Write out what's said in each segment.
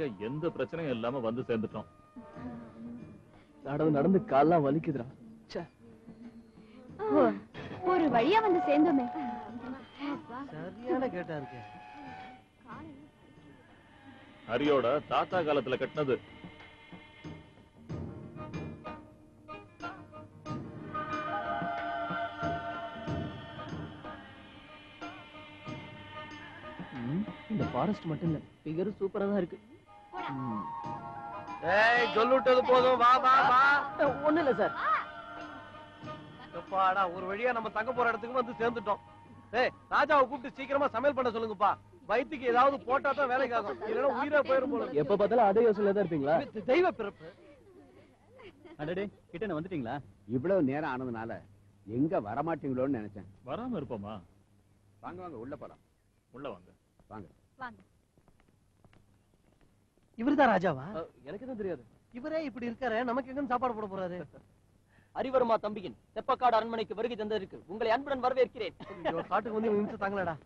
வழியா எந்த பிரச்சனையும் இல்லாம வந்து சேர்ந்துட்டோம். நடந்து நடந்து கால்லாம் வலிக்குதுடா. ஒரு வழியா வந்து சேர்ந்தோமே. சரியான கேட்டா இருக்கு. ஹரியோட தாத்தா காலத்துல கட்டினது. இந்த ஃபாரஸ்ட் மட்டும் இல்ல, ஃபிகர் சூப்பரா தான் இருக்கு. ஏய் சொல்லுட்டது போதும், வா வா வா. ஒண்ணு இல்ல சார். எப்பாடா ஒரு வழியா நம்ம தங்க போற இடத்துக்கு வந்து சேர்ந்துட்டோம். ஏய் ராஜாவை கூப்பிட்டு சீக்கிரமா சமையல் பண்ண சொல்லுங்கப்பா. வயிற்றுக்கு ஏதாவது போட்டா தான் வேலைக்கு ஆகும், இல்லைன்னா உயிரே போயிடும் போல. எப்ப பார்த்தாலும் அதே யோசனையில தான் இருப்பீங்களா? தெய்வ பிறப்பு. அடடே கிட்ட வந்துட்டீங்களா? இவ்வளவு நேரம் ஆனதுனால எங்க வரமாட்டீங்களோன்னு நினைச்சேன். வராம இருப்போமா? வாங்க வாங்க உள்ள போலாம். உள்ள வாங்க வாங்க வாங்க. இவர்தான் ராஜாவா? எனக்கு தான் தெரியாது. இவரே இப்படி இருக்காரு, நமக்கு எங்க சாப்பாடு போட போறாரு? ஹரிவர்மா தம்பியின் தெப்பக்காடு அரண்மனைக்கு வருகை தந்ததற்கு உங்களை அன்புடன் வரவேற்கிறேன். காட்டுக்கு வந்து நிமிஷம் தாங்களடா.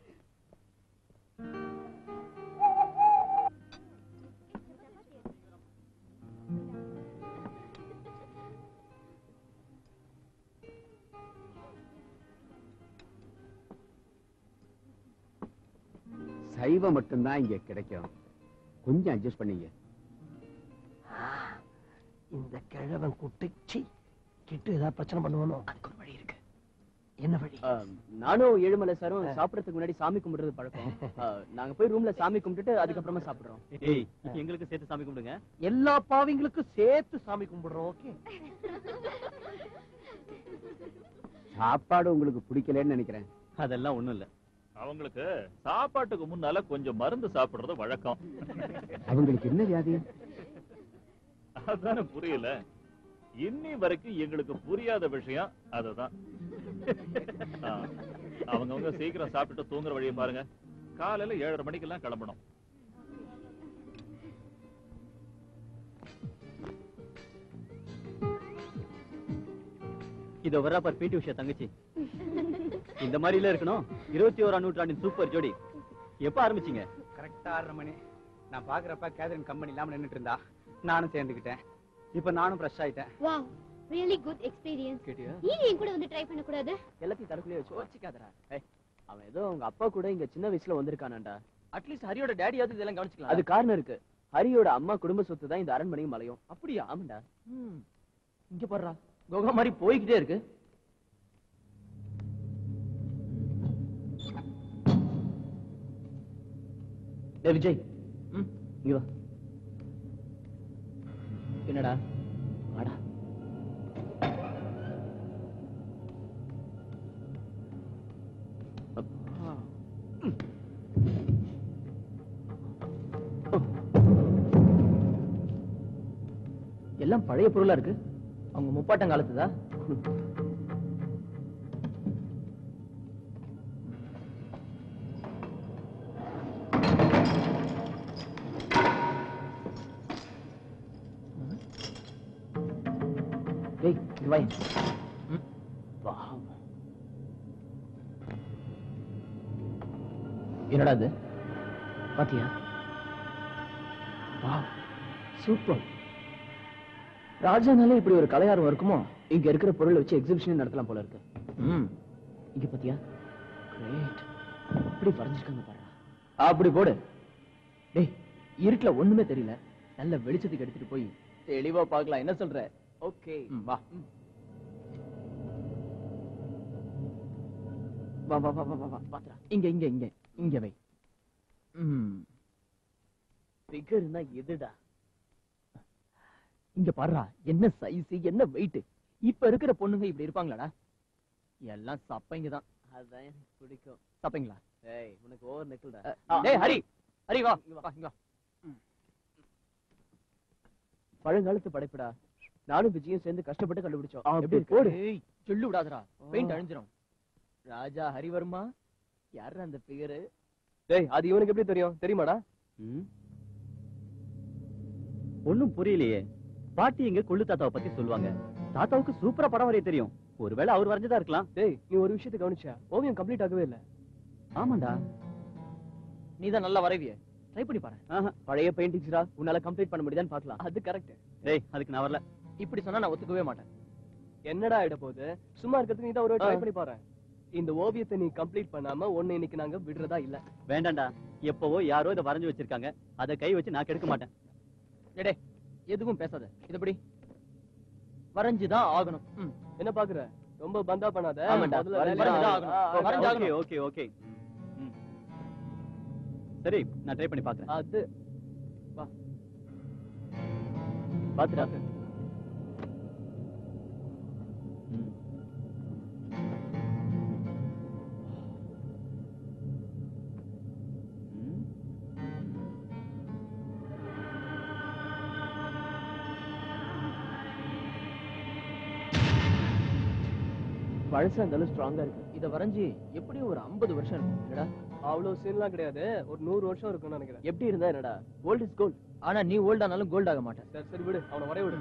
சைவம் மட்டும்தான் இங்க கிடைக்கும், கொஞ்சம் அட்ஜஸ்ட் பண்ணீங்க. இந்த கிழவன் குட்டிச்சி கிட்டு ஏதாவது பிரச்சனை பண்ணுவானோ? அதுக்கு ஒரு வழி இருக்கு. என்ன வழி? நானும் ஏழுமலை சாரும் சாப்பிடறதுக்கு முன்னாடி சாமி கும்பிடுறது பழக்கம். நாங்க போய் ரூம்ல சாமி கும்பிட்டுட்டு அதுக்கப்புறமா சாப்பிடுறோம். ஏய் எங்களுக்கு சேர்த்து சாமி கும்பிடுங்க. எல்லா பாவிங்களுக்கும் சேர்த்து சாமி கும்பிடுறோம். ஓகே. சாப்பாடு உங்களுக்கு பிடிக்கலன்னு நினைக்கிறேன். அதெல்லாம் ஒண்ணும் இல்ல. அவங்களுக்கு சாப்பாட்டுக்கு முன்னால கொஞ்சம் மருந்து சாப்பிடுறது வழக்கம். அவங்களுக்கு என்ன வியாதி? அதான புரியல. இன்னி வரைக்கும் எங்களுக்கு புரியாத விஷயம் அதுதான். அவங்க சீக்கிரம் சாப்பிட்டுட்டு தூங்குற வழியை பாருங்க. காலையில 7:30 மணிக்கெல்லாம் கிளம்பணும். இதோ வரா பார் பிடி உஷா தங்கச்சி. இந்த மாதிரி எல்லாம் இருக்கணும். 21ஆம் நூற்றாண்டின் சூப்பர் ஜோடி. எப்ப ஆரம்பிச்சீங்க? கரெக்டா 6:30 மணி. நான் பாக்குறப்ப கேதரின் கம்பெனி இல்லாம நின்னுட்டு இருந்தா நானும் சேர்ந்துக்கிட்டேன். இப்ப நானும் ஃப்ரெஷ் ஆயிட்டேன். Wow, really good experience. கேட்டியா? நீ என் கூட வந்து ட்ரை பண்ண கூடாது? எல்லாத்தையும் தரக்குள்ளே வச்சு வச்சுக்காதடா. அவன் ஏதோ உங்க அப்பா கூட இங்க சின்ன வயசுல வந்திருக்கானாண்டா. அட்லீஸ்ட் ஹரியோட டேடியாவது இதெல்லாம் கவனிச்சுக்கலாம். அது காரணம் இருக்கு. ஹரியோட அம்மா குடும்ப சொத்து தான் இந்த அரண்மனையும் மலையும். அப்படியா? ஆமாண்டா. இங்க பாருடா, கோகா மாதிரி போய்கிட்டே இருக்கு. டேய் விஜய், இங்க வா. என்னடா? வாடா. எல்லாம் பழைய பொருளா இருக்கு. அவங்க முப்பாட்டங்காலத்துதா? டேய் இங்க வா. என்னடா இது? பாத்தியா? வா, சூப்பர். ராஜானாலே இப்படி ஒரு கலையாரம் இருக்குமோ? இங்க இருக்கிற பொருளை வச்சு எக்ஸிபிஷன் நடத்தலாம் போல இருக்கு. இங்க பாத்தியா? கிரேட். இப்படி வரைஞ்சிருக்காங்க பாரு. அப்படி போடு. டேய் இருட்டுல ஒண்ணுமே தெரியல. நல்ல வெளிச்சத்துக்கு எடுத்துட்டு போய் தெளிவா பார்க்கலாம். என்ன சொல்ற? ஓகே வா. வா வா வா வா வா பாத்ரா. இங்க இங்க இங்க இங்க வை. ஃபிகர்னா எதுடா? இங்க பாருடா, என்ன சைஸ், என்ன வெயிட். இப்ப இருக்கிற பொண்ணுங்க இப்படி இருப்பாங்களாடா? எல்லாம் சப்பைங்க தான். அதான் எனக்கு பிடிக்கும். சப்பைங்களா? ஏய் உனக்கு ஓவர் நெக்கில்டா. டேய் ஹரி, ஹரி வா இங்க வா. இங்க பழங்காலத்து படைப்புடா. நானும் விஜயும் சேர்ந்து கஷ்டப்பட்டு கண்டுபிடிச்சோம். எப்படி போடு. சொல்லு விடாதடா, பெயிண்ட் அழிஞ்சிரும். ராஜா ஹரிவர்மா யாரு அந்த பேரு? டேய் அது இவனுக்கு எப்படி தெரியும்? தெரியுமாடா? ஒண்ணும் புரியலையே. பாட்டி எங்க கொள்ளு தாத்தாவை பத்தி சொல்லுவாங்க. தாத்தாவுக்கு சூப்பரா படம் வரைய தெரியும். ஒருவேளை அவர் வரைஞ்சதா இருக்கலாம். டேய் நீ ஒரு விஷயத்தை கவனிச்சா? ஓவியம் கம்ப்ளீட் ஆகவே இல்ல. ஆமாண்டா. நீதான் நல்லா வரைவிய. ட்ரை பண்ணி பாரு. பழைய பெயிண்டிங்ஸ்டா, உன்னால கம்ப்ளீட் பண்ண முடியுதான்னு பார்க்கலாம். அது கரெக்ட். டேய் அதுக்கு நான் வரல. இப்படி சொன்னா நான் ஒத்துக்கவே மாட்டேன். என்னடா ஆயிட போகுது? சும்மா இருக்கிறதுக்கு நீ தான் ஒரு ட்ரை பண்ணி பாரு. இந்த ஓவியத்தை நீ கம்ப்ளீட் பண்ணாம ஒண்ணு இன்னைக்கு நாங்க விடுறதா இல்ல. வேண்டாம்டா, எப்பவோ யாரோ இதை வரைஞ்சு வச்சிருக்காங்க, அதை கை வச்சு நான் கெடுக்க மாட்டேன். டேய் எதுவும் பேசாத, இதப்படி வரைஞ்சுதான் ஆகணும். என்ன பாக்குற? ரொம்ப பந்தா பண்ணாத. ஆமாண்டா, முதல்ல வரைஞ்சுதான் ஆகணும். வரைஞ்சாகணும். Okay okay. சரி, நான் ட்ரை பண்ணி பார்க்கறேன். அது பாத்துடா. பழசா இருந்தாலும் ஸ்ட்ராங்கா இருக்கு. இத வரைஞ்சி எப்படியும் ஒரு 50 வருஷம் இருக்கும். என்னடா அவ்வளவு சீன்லாம் கிடையாது. ஒரு 100 வருஷம் இருக்கும்னு நினைக்கிறேன். எப்படி இருந்தா என்னடா, கோல்ட் இஸ் கோல்ட். ஆனா நீ ஓல்ட் ஆனாலும் கோல்ட் ஆக மாட்டேன். சரி சரி விடு, அவனை வரைய விடு.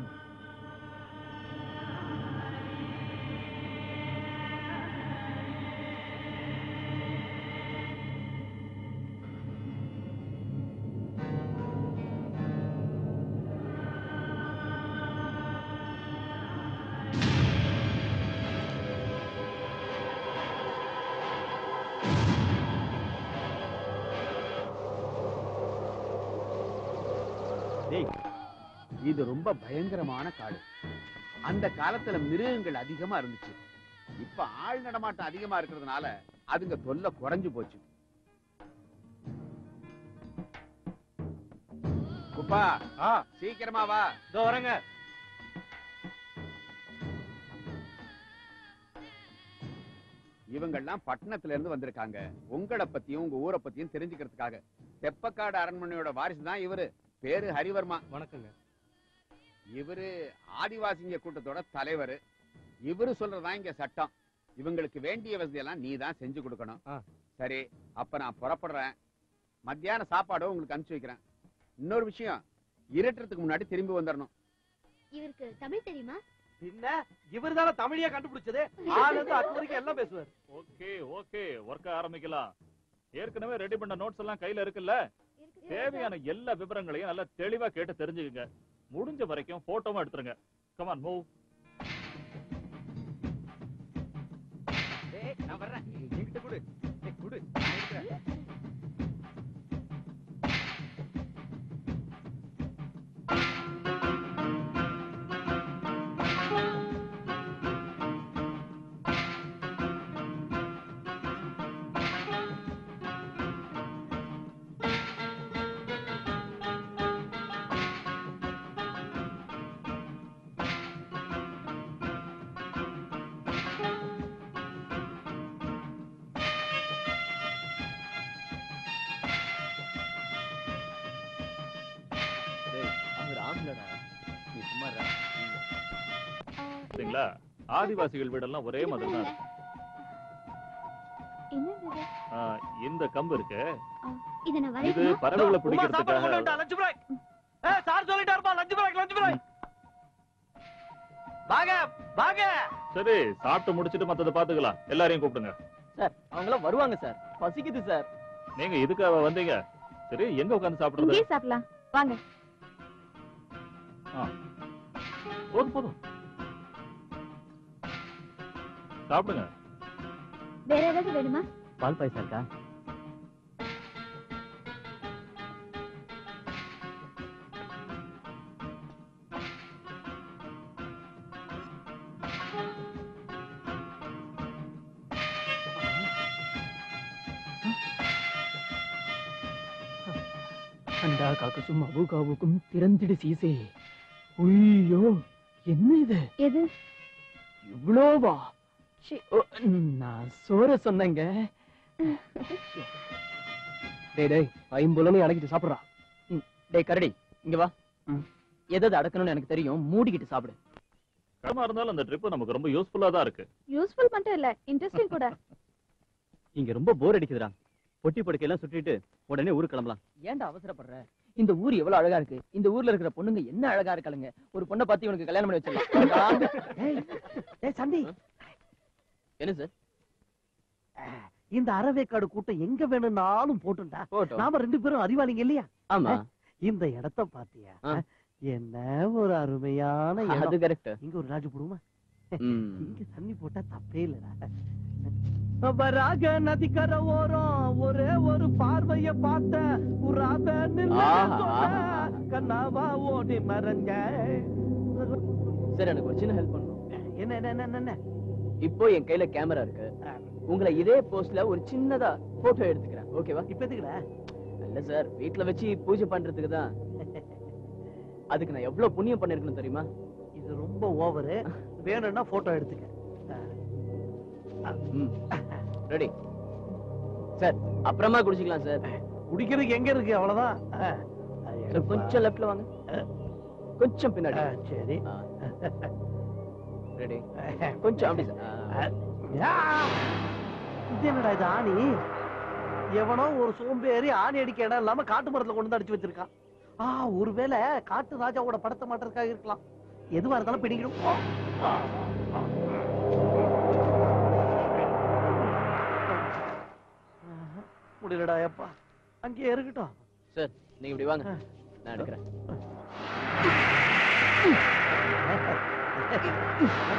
இது ரொம்ப பயங்கரமான காடு. அந்த காலத்துல மிருகங்கள் அதிகமா இருந்துச்சு. இப்ப ஆள் நடமாட்டம் அதிகமா இருக்கிறதுனால அதுங்க தொல்லை குறைஞ்சு போச்சு. குப்பா சீக்கிரமா வா. இதோ வரேங்க. இவங்கெல்லாம் பட்டணத்துல இருந்து வந்திருக்காங்க. உங்களை பத்தியும் உங்க ஊரை பத்தியும் தெரிஞ்சுக்கிறதுக்காக. தெப்பக்காடு அரண்மனையோட வாரிசு தான் இவரு. பேரு ஹரிவர்மா. வணக்கங்க. இவரு ஆதிவாசிங்க கூட்டத்தோட தலைவர். இவரு சொல்றதா இங்க சட்டம். இவங்களுக்கு வேண்டிய வசதியெல்லாம் நீ தான் செஞ்சு கொடுக்கணும். சரி, அப்ப நான் புறப்படுறேன். மத்தியான சாப்பாடு உங்களுக்கு அனுப்பிச்சு வைக்கிறேன். இன்னொரு விஷயம், இருட்டுறதுக்கு முன்னாடி திரும்பி வந்துடணும். இவருக்கு தமிழ் தெரியுமா? என்ன இவர் தானே தமிழையே கண்டுபிடிச்சது? ஆனது அது வரைக்கும் எல்லாம் பேசுவார். ஓகே ஓகே, ஒர்க் ஆரம்பிக்கலாம். ஏற்கனவே ரெடி பண்ண நோட்ஸ் எல்லாம் கையில இருக்குல்ல? தேவையான எல்லா விவரங்களையும் நல்லா தெளிவா கேட்டு தெரிஞ்சுக்குங்க. முடிஞ்ச வரைக்கும் போட்டோவும் எடுத்துருங்க. Come on move. நான் வர்றேன். என்கிட்ட கொடு. கொடு. நான் எடுக்கிறேன். ஆதிவாசிகள் வீடெல்லாம் ஒரே மாதிரி தான் இருக்கு. இந்த கம்பு இருக்கு, இது பறவைகளை பிடிக்கிறதுக்காக. சரி, சாப்பிட்டு முடிச்சிட்டு மத்தத பாத்துக்கலாம். எல்லாரையும் கூப்பிடுங்க. சார் அவங்களாம் வருவாங்க சார். பசிக்குது சார். நீங்க இதுக்காக வந்தீங்க? சரி, எங்க உட்கார்ந்து சாப்பிடுறது? இங்கே சாப்பிடலாம் வாங்க. போதும் போதும், சாப்பிடுங்க. வேற ஏதாவது வேணுமா? பால் பாயசம் இருக்கா? அண்டா காக்கசும் அபுகாவுக்கும் திறந்திடு சீசே. ஐயோ, என்ன இது? எது இவ்வளோவா? நான் சோற சொன்னேங்க. டேய் டேய், ஐம்புலன்னு அடக்கிட்டு சாப்பிடுறா. டேய் கரடி, இங்க வா. எதை அடக்கணும்னு எனக்கு தெரியும். மூடிக்கிட்டு சாப்பிடு. கடமா இருந்தாலும் அந்த ட்ரிப் நமக்கு ரொம்ப யூஸ்ஃபுல்லா தான் இருக்கு. யூஸ்ஃபுல் மட்டும் இல்ல, இன்ட்ரெஸ்டிங் கூட. இங்க ரொம்ப போர் அடிக்குதுடா. பொட்டி படுக்கையெல்லாம் சுட்டிட்டு உடனே ஊருக்கு கிளம்பலாம். ஏன்டா அவசரப்படுற? இந்த ஊர் எவ்வளவு அழகா இருக்கு. இந்த ஊர்ல இருக்கிற பொண்ணுங்க என்ன அழகா இருக்காளுங்க. ஒரு பொண்ணை பார்த்து இவனுக்கு கல்யாணம் பண்ணி வச்சிடலாம். சந்தி என்ன சார்? இந்த அறவேக்காடு கூட்டம் எங்க வேணும்னாலும் போட்டுண்டா. நாம 2 பேரும் அறிவாளிங்க இல்லையா? ஆமா. இந்த இடத்த பாத்தியா? என்ன ஒரு அருமையான இடம். அது கரெக்ட். இங்க ஒரு ராஜு போடுமா? இங்க தண்ணி போட்டா தப்பே இல்லடா. வராக நதிக்கரை ஓரம் ஒரே ஒரு பார்வைய பார்த்த கண்ணாவா ஓடி மறைஞ்ச. சரி, எனக்கு ஒரு சின்ன ஹெல்ப் பண்ணணும். என்ன? இப்போ என் கையில கேமரா இருக்கு. உங்களை இதே போஸ்ட்ல ஒரு சின்னதா போட்டோ எடுத்துக்கிறேன். ஓகேவா? இப்ப எதுக்குடா? இல்ல சார், வீட்டுல வச்சு பூஜை பண்றதுக்கு தான். அதுக்கு நான் எவ்வளவு புண்ணியம் பண்ணிருக்கணும் தெரியுமா? இது ரொம்ப ஓவரு. வேணும்னா போட்டோ எடுத்துக்க. Ready sir. அப்புறமா குடிச்சுக்கலாம் சார். குடிக்கிறதுக்கு எங்க இருக்கு? அவ்வளவுதான். கொஞ்சம் லெஃப்ட்ல வாங்க, கொஞ்சம் பின்னாடி. சரி, ரெடி. கொஞ்சம் அப்படி சார். இது என்னடா இது? ஆணி? எவனோ ஒரு சோம்பேறி ஆணி அடிக்க இடம் இல்லாம காட்டு மரத்துல கொண்டு வந்து அடிச்சு வச்சிருக்கான். ஒருவேளை காட்டு ராஜாவோட படத்தை மாட்டுறதுக்காக இருக்கலாம். எதுவா இருந்தாலும் பிடிக்கணும். முடியலடா எப்பா, அங்கேயே இருக்கட்டும். சார், நீங்க இப்படி வாங்க, நான் எடுக்கிறேன்.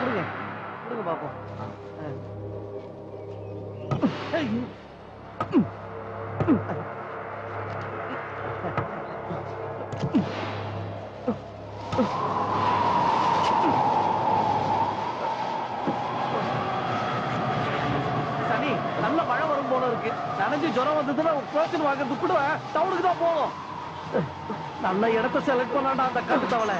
கொடுங்க கொடுங்க பாப்போம். சனி, நல்ல மழை வரும் போல இருக்கு. நனைஞ்சு ஜுரம் வந்ததுன்னா கோச்சின் வாங்க துப்பிடுவேன். டவுனுக்கு தான் போகும். நல்ல இடத்த செலக்ட் பண்ணாண்டா அந்த கட்டு தவளை.